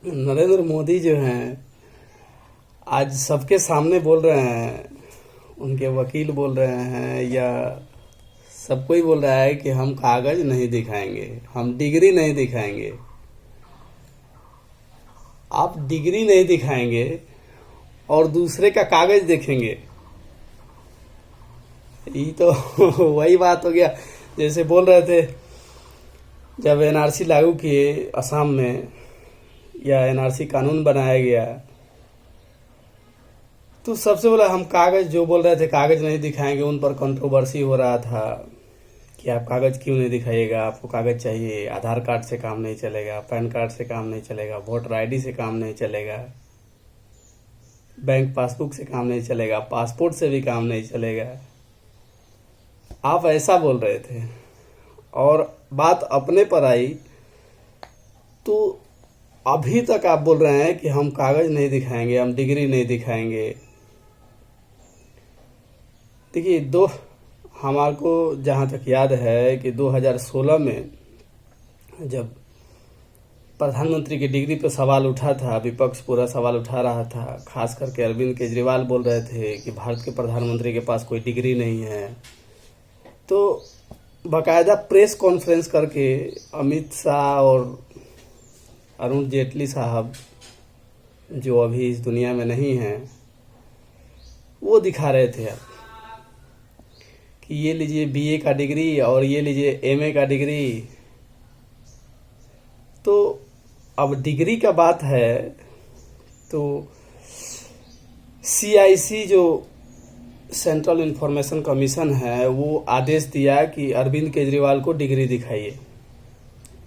नरेंद्र मोदी जो हैं आज सबके सामने बोल रहे हैं, उनके वकील बोल रहे हैं या सब कोई बोल रहा है कि हम कागज नहीं दिखाएंगे, हम डिग्री नहीं दिखाएंगे। आप डिग्री नहीं दिखाएंगे और दूसरे का कागज देखेंगे, ये तो वही बात हो गया। जैसे बोल रहे थे जब एनआरसी लागू किए असम में या एनआरसी कानून बनाया गया तो सबसे पहले हम कागज जो बोल रहे थे कागज नहीं दिखाएंगे, उन पर कंट्रोवर्सी हो रहा था कि आप कागज क्यों नहीं दिखाइएगा, आपको कागज चाहिए, आधार कार्ड से काम नहीं चलेगा, पैन कार्ड से काम नहीं चलेगा, वोटर आईडी से काम नहीं चलेगा, बैंक पासबुक से काम नहीं चलेगा, पासपोर्ट से भी काम नहीं चलेगा। आप ऐसा बोल रहे थे और बात अपने पर आई तो अभी तक आप बोल रहे हैं कि हम कागज नहीं दिखाएंगे, हम डिग्री नहीं दिखाएंगे। देखिए हमारे को जहाँ तक याद है कि 2016 में जब प्रधानमंत्री की डिग्री पर सवाल उठा था, विपक्ष पूरा सवाल उठा रहा था, खास करके अरविंद केजरीवाल बोल रहे थे कि भारत के प्रधानमंत्री के पास कोई डिग्री नहीं है। तो बाकायदा प्रेस कॉन्फ्रेंस करके अमित शाह और अरुण जेटली साहब जो अभी इस दुनिया में नहीं हैं वो दिखा रहे थे कि ये लीजिए बीए का डिग्री और ये लीजिए एमए का डिग्री। तो अब डिग्री का बात है तो सीआईसी जो सेंट्रल इंफॉर्मेशन कमीशन है वो आदेश दिया कि अरविंद केजरीवाल को डिग्री दिखाइए,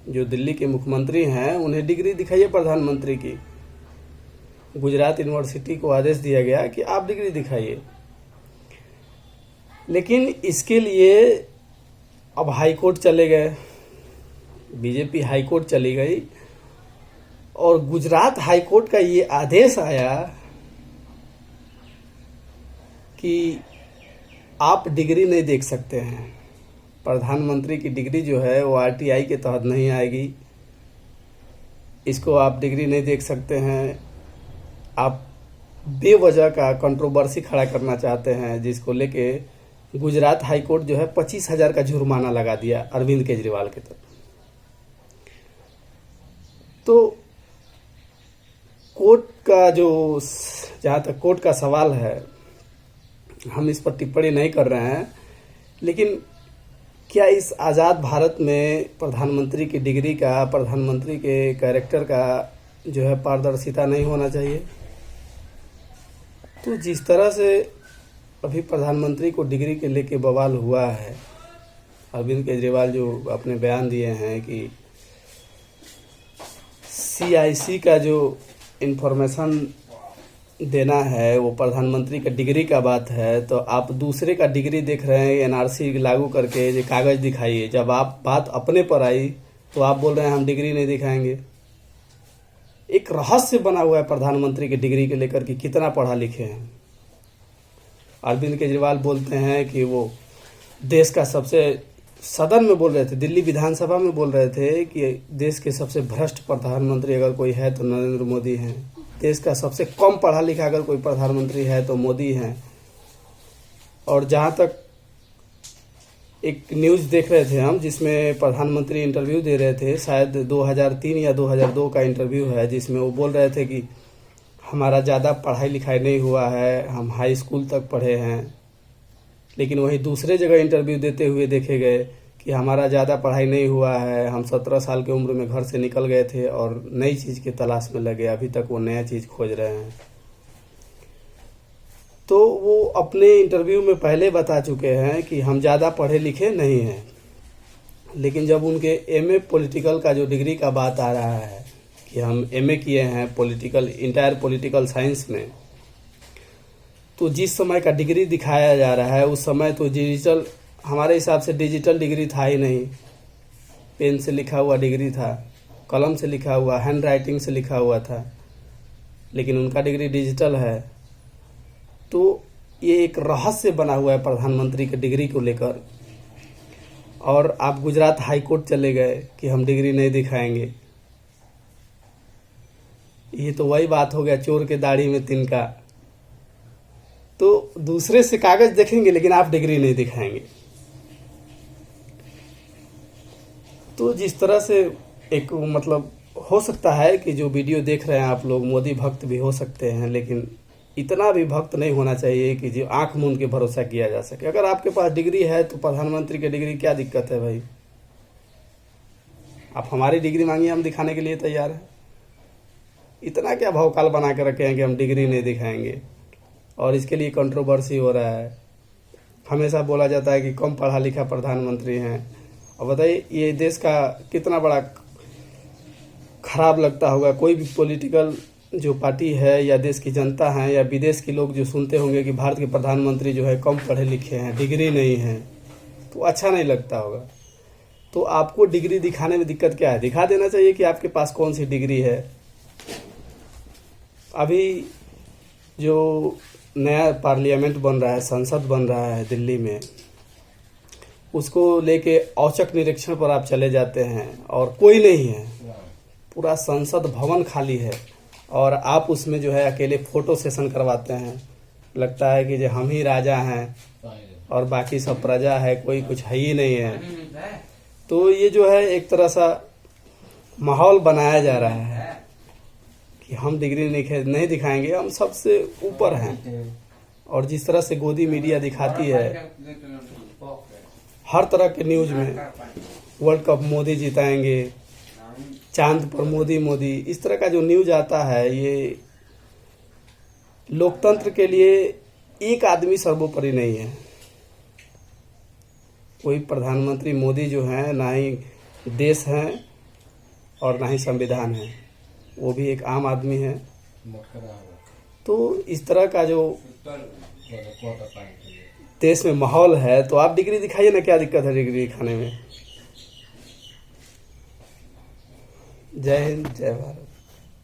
जो दिल्ली के मुख्यमंत्री हैं उन्हें डिग्री दिखाइए प्रधानमंत्री की। गुजरात यूनिवर्सिटी को आदेश दिया गया कि आप डिग्री दिखाइए, लेकिन इसके लिए अब हाई कोर्ट चले गए, बीजेपी हाई कोर्ट चली गई और गुजरात हाई कोर्ट का ये आदेश आया कि आप डिग्री नहीं देख सकते हैं। प्रधानमंत्री की डिग्री जो है वो आरटीआई के तहत नहीं आएगी, इसको आप डिग्री नहीं देख सकते हैं। आप बेवजह का कंट्रोवर्सी खड़ा करना चाहते हैं, जिसको लेके गुजरात हाई कोर्ट जो है 25,000 का जुर्माना लगा दिया अरविंद केजरीवाल के तरफ। तो कोर्ट का जहाँ तक कोर्ट का सवाल है, हम इस पर टिप्पणी नहीं कर रहे हैं, लेकिन क्या इस आज़ाद भारत में प्रधानमंत्री की डिग्री का, प्रधानमंत्री के कैरेक्टर का जो है पारदर्शिता नहीं होना चाहिए? तो जिस तरह से अभी प्रधानमंत्री को डिग्री के लेके बवाल हुआ है, अरविंद केजरीवाल जो अपने बयान दिए हैं कि सीआईसी का जो इंफॉर्मेशन देना है वो प्रधानमंत्री का डिग्री का बात है, तो आप दूसरे का डिग्री देख रहे हैं एनआरसी लागू करके, ये कागज दिखाइए। जब आप बात अपने पर आई तो आप बोल रहे हैं हम डिग्री नहीं दिखाएंगे। एक रहस्य बना हुआ है प्रधानमंत्री की डिग्री के लेकर कि कितना पढ़ा लिखे हैं। अरविंद केजरीवाल बोलते हैं कि वो देश का सबसे, सदन में बोल रहे थे, दिल्ली विधानसभा में बोल रहे थे कि देश के सबसे भ्रष्ट प्रधानमंत्री अगर कोई है तो नरेंद्र मोदी हैं, देश का सबसे कम पढ़ा लिखा अगर कोई प्रधानमंत्री है तो मोदी हैं। और जहाँ तक एक न्यूज़ देख रहे थे हम जिसमें प्रधानमंत्री इंटरव्यू दे रहे थे, शायद 2003 या 2002 का इंटरव्यू है, जिसमें वो बोल रहे थे कि हमारा ज़्यादा पढ़ाई लिखाई नहीं हुआ है, हम हाई स्कूल तक पढ़े हैं। लेकिन वहीं दूसरे जगह इंटरव्यू देते हुए देखे गए कि हमारा ज़्यादा पढ़ाई नहीं हुआ है, हम 17 साल की उम्र में घर से निकल गए थे और नई चीज़ की तलाश में लगे, अभी तक वो नया चीज़ खोज रहे हैं। तो वो अपने इंटरव्यू में पहले बता चुके हैं कि हम ज़्यादा पढ़े लिखे नहीं हैं। लेकिन जब उनके एमए पॉलिटिकल का जो डिग्री का बात आ रहा है कि हम एमए किए हैं इंटायर पॉलिटिकल साइंस में, तो जिस समय का डिग्री दिखाया जा रहा है उस समय तो डिजिटल, हमारे हिसाब से डिजिटल डिग्री था ही नहीं। पेन से लिखा हुआ डिग्री था, कलम से लिखा हुआ, हैंड राइटिंग से लिखा हुआ था, लेकिन उनका डिग्री डिजिटल है। तो ये एक रहस्य बना हुआ है प्रधानमंत्री की डिग्री को लेकर। और आप गुजरात हाई कोर्ट चले गए कि हम डिग्री नहीं दिखाएंगे। ये तो वही बात हो गया, चोर के दाढ़ी में तिनका। तो दूसरे से कागज देखेंगे लेकिन आप डिग्री नहीं दिखाएंगे। तो जिस तरह से एक मतलब हो सकता है कि जो वीडियो देख रहे हैं आप लोग मोदी भक्त भी हो सकते हैं, लेकिन इतना भी भक्त नहीं होना चाहिए कि जो आंख मूंद के भरोसा किया जा सके। अगर आपके पास डिग्री है तो प्रधानमंत्री की डिग्री क्या दिक्कत है भाई? आप हमारी डिग्री मांगिए, हम दिखाने के लिए तैयार हैं। इतना क्या भौकाल बना के रखे हैं कि हम डिग्री नहीं दिखाएंगे, और इसके लिए कंट्रोवर्सी हो रहा है। हमेशा बोला जाता है कि कम पढ़ा लिखा प्रधानमंत्री हैं। और बताइए ये देश का कितना बड़ा खराब लगता होगा। कोई भी पॉलिटिकल जो पार्टी है या देश की जनता है या विदेश के लोग जो सुनते होंगे कि भारत के प्रधानमंत्री जो है कम पढ़े लिखे हैं, डिग्री नहीं है, तो अच्छा नहीं लगता होगा। तो आपको डिग्री दिखाने में दिक्कत क्या है? दिखा देना चाहिए कि आपके पास कौन सी डिग्री है। अभी जो नया पार्लियामेंट बन रहा है, संसद बन रहा है दिल्ली में, उसको लेके औचक निरीक्षण पर आप चले जाते हैं और कोई नहीं है, पूरा संसद भवन खाली है, और आप उसमें जो है अकेले फोटो सेशन करवाते हैं। लगता है कि जो हम ही राजा हैं और बाकी सब प्रजा है, कोई कुछ है ही नहीं है। तो ये जो है एक तरह सा माहौल बनाया जा रहा है कि हम डिग्री नहीं दिखाएंगे, हम सबसे ऊपर हैं। और जिस तरह से गोदी मीडिया दिखाती है हर तरह के न्यूज में, वर्ल्ड कप मोदी जिताएंगे, चांद पर मोदी, इस तरह का जो न्यूज आता है, ये लोकतंत्र के लिए एक आदमी सर्वोपरि नहीं है। कोई प्रधानमंत्री मोदी जो है ना ही देश है और ना ही संविधान है, वो भी एक आम आदमी है। तो इस तरह का जो देश में माहौल है, तो आप डिग्री दिखाइए ना, क्या दिक्कत है डिग्री दिखाने में। जय हिंद, जय भारत।